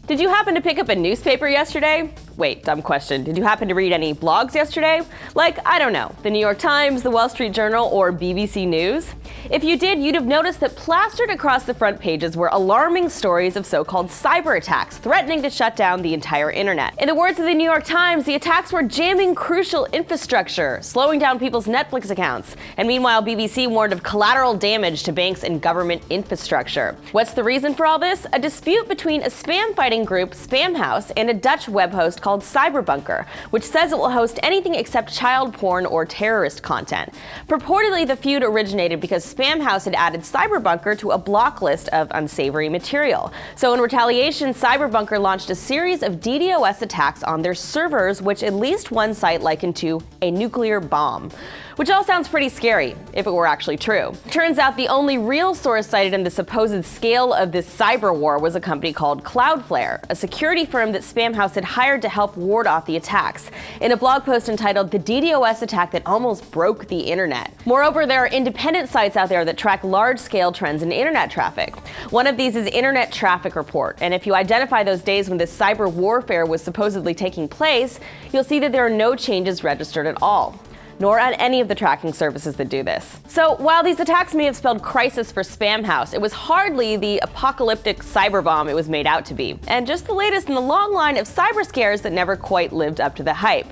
Did you happen to pick up a newspaper yesterday? Wait, dumb question. Did you happen to read any blogs yesterday? Like, I don't know, the New York Times, the Wall Street Journal, or BBC News? If you did, you'd have noticed that plastered across the front pages were alarming stories of so-called cyberattacks threatening to shut down the entire internet. In the words of the New York Times, the attacks were jamming crucial infrastructure, slowing down people's Netflix accounts. And meanwhile, BBC warned of collateral damage to banks and government infrastructure. What's the reason for all this? A dispute between a spam-fighting group, Spamhaus, and a Dutch web host called Cyberbunker, which says it will host anything except child porn or terrorist content. Purportedly, the feud originated because Spamhaus had added Cyberbunker to a block list of unsavory material. So in retaliation, Cyberbunker launched a series of DDoS attacks on their servers, which at least one site likened to a nuclear bomb. Which all sounds pretty scary, if it were actually true. Turns out the only real source cited in the supposed scale of this cyber war was a company called Cloudflare, a security firm that Spamhaus had hired to help ward off the attacks, in a blog post entitled "The DDoS Attack That Almost Broke the Internet." Moreover, there are independent sites out there that track large-scale trends in internet traffic. One of these is Internet Traffic Report, and if you identify those days when this cyber warfare was supposedly taking place, you'll see that there are no changes registered at all, nor on any of the tracking services that do this. So while these attacks may have spelled crisis for Spamhaus, it was hardly the apocalyptic cyber bomb it was made out to be, and just the latest in the long line of cyber scares that never quite lived up to the hype.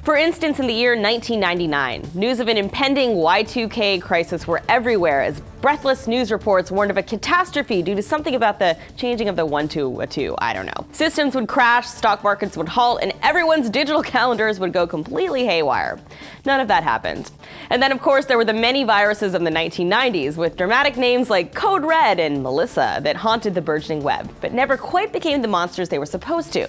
For instance, in the year 1999, news of an impending Y2K crisis were everywhere as breathless news reports warned of a catastrophe due to something about the changing of the 1 to a 2, I don't know. Systems would crash, stock markets would halt, and everyone's digital calendars would go completely haywire. None of that happened. And then, of course, there were the many viruses of the 1990s with dramatic names like Code Red and Melissa that haunted the burgeoning web, but never quite became the monsters they were supposed to.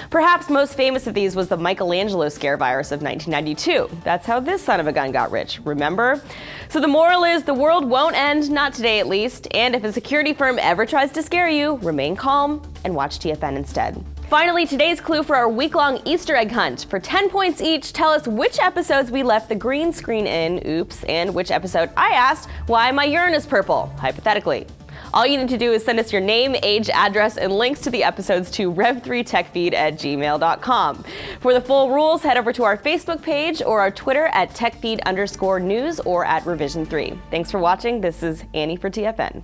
Perhaps most famous of these was the Michelangelo scare virus of 1992. That's how this son of a gun got rich, remember? So the moral is the world won't end, not today at least, and if a security firm ever tries to scare you, remain calm and watch TFN instead. Finally, today's clue for our week-long Easter egg hunt. For 10 points each, tell us which episodes we left the green screen in, oops, and which episode I asked why my urine is purple, hypothetically. All you need to do is send us your name, age, address, and links to the episodes to rev3techfeed@gmail.com. For the full rules, head over to our Facebook page or our Twitter at techfeed_news or at revision3. Thanks for watching. This is Annie for TFN.